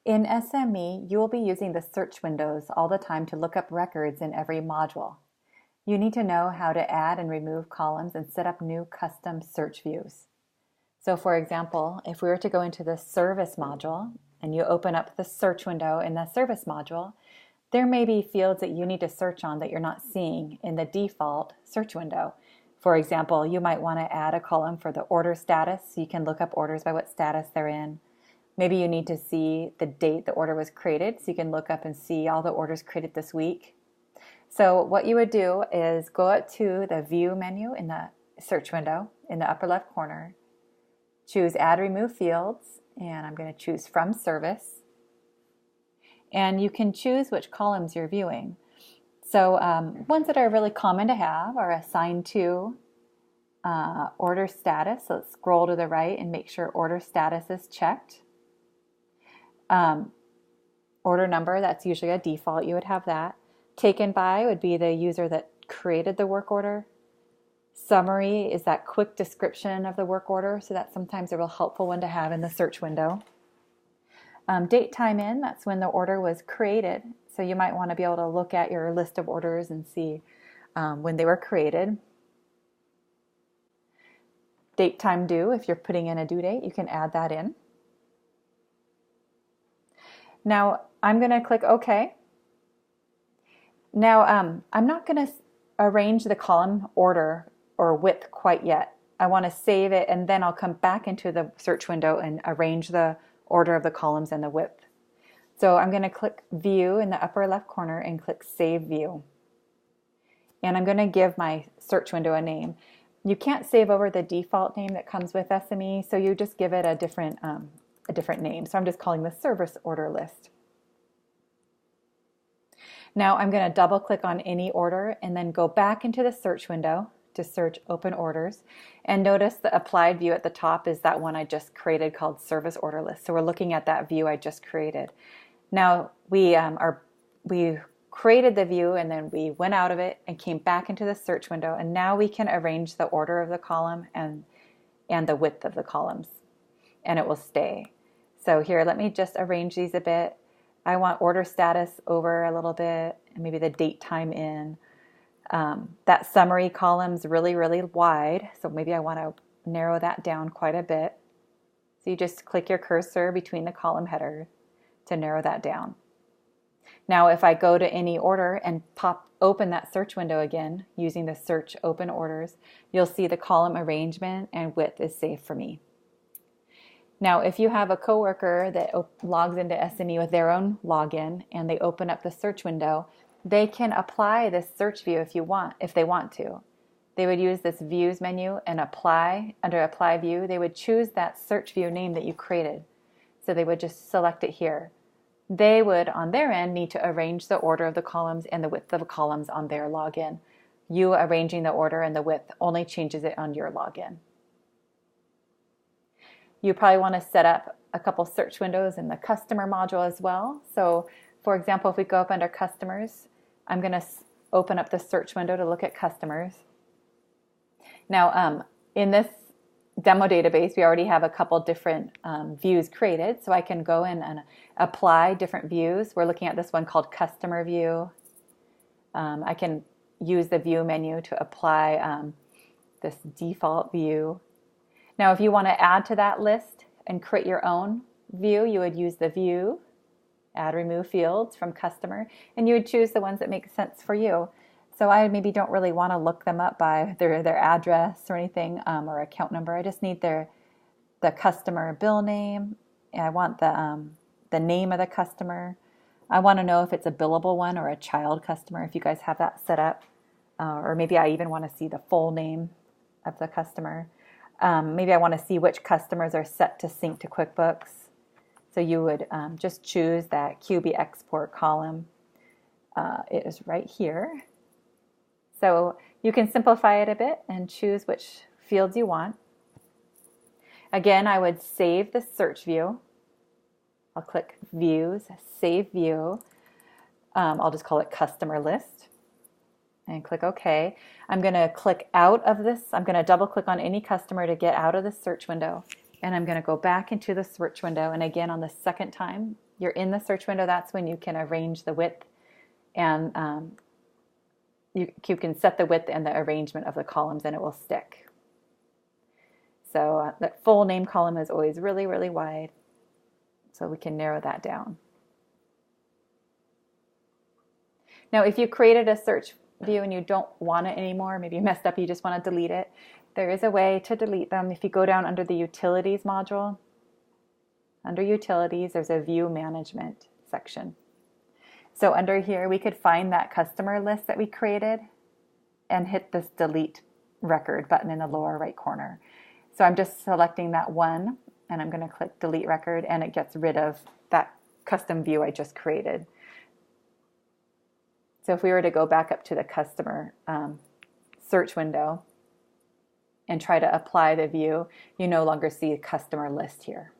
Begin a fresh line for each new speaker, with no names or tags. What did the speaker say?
In SME, you will be using the search windows all the time to look up records in every module. You need to know how to add and remove columns and set up new custom search views. So for example, if we were to go into the service module and you open up the search window in the service module, there may be fields that you need to search on that you're not seeing in the default search window. For example, you might want to add a column for the order status so you can look up orders by what status they're in. Maybe you need to see the date the order was created so you can look up and see all the orders created this week. So what you would do is go up to the View menu in the search window in the upper left corner, choose Add Remove Fields, and I'm going to choose From Service. And you can choose which columns you're viewing. So ones that are really common to have are assigned to order status. So let's scroll to the right and make sure order status is checked. Order number, that's usually a default, you would have that. Taken by would be the user that created the work order. Summary is that quick description of the work order, so that's sometimes a real helpful one to have in the search window. Date time in, that's when the order was created, so you might want to be able to look at your list of orders and see when they were created. Date time due, if you're putting in a due date, you can add that in. Now I'm going to click OK. Now I'm not going to arrange the column order or width quite yet. I want to save it and then I'll come back into the search window and arrange the order of the columns and the width. So I'm going to click View in the upper left corner and click Save View. And I'm going to give my search window a name. You can't save over the default name that comes with SME, so you just give it a different name. So I'm just calling this Service Order List. Now I'm going to double click on any order and then go back into the search window to search open orders, and notice the applied view at the top is that one I just created called Service Order List. So we're looking at that view I just created. Now we created the view and then we went out of it and came back into the search window, and now we can arrange the order of the column and the width of the columns, and it will stay. So here, let me just arrange these a bit. I want order status over a little bit, and maybe the date time in. That summary column's really, really wide, so maybe I want to narrow that down quite a bit. So you just click your cursor between the column headers to narrow that down. Now if I go to any order and open that search window again using the search open orders, you'll see the column arrangement and width is saved for me. Now, if you have a coworker that logs into SME with their own login and they open up the search window, they can apply this search view if they want to. They would use this Views menu and under Apply View, they would choose that search view name that you created. So they would just select it here. They would, on their end, need to arrange the order of the columns and the width of the columns on their login. You arranging the order and the width only changes it on your login. You probably want to set up a couple search windows in the customer module as well. So for example, if we go up under customers, I'm going to open up the search window to look at customers. Now in this demo database, we already have a couple different views created. So I can go in and apply different views. We're looking at this one called customer view. I can use the view menu to apply this default view. Now, if you want to add to that list and create your own view, you would use the View, Add Remove Fields from Customer, and you would choose the ones that make sense for you. So I maybe don't really want to look them up by their address or anything or account number. I just need the customer bill name, and I want the name of the customer. I want to know if it's a billable one or a child customer, if you guys have that set up, or maybe I even want to see the full name of the customer. Maybe I want to see which customers are set to sync to QuickBooks. So you would just choose that QB export column. It is right here. So you can simplify it a bit and choose which fields you want. Again, I would save the search view. I'll click Views, Save View. I'll just call it Customer List and click OK. I'm going to click out of this. I'm going to double click on any customer to get out of the search window. And I'm going to go back into the search window. And again, on the second time, you're in the search window, that's when you can arrange the width and you can set the width and the arrangement of the columns and it will stick. So that full name column is always really, really wide. So we can narrow that down. Now, if you created a search view and you don't want it anymore, maybe you messed up, you just want to delete it, there is a way to delete them. If you go down under the Utilities module, under Utilities, there's a View Management section. So under here, we could find that customer list that we created and hit this Delete Record button in the lower right corner. So I'm just selecting that one, and I'm going to click Delete Record, and it gets rid of that custom view I just created. So if we were to go back up to the customer search window and try to apply the view, you no longer see a customer list here.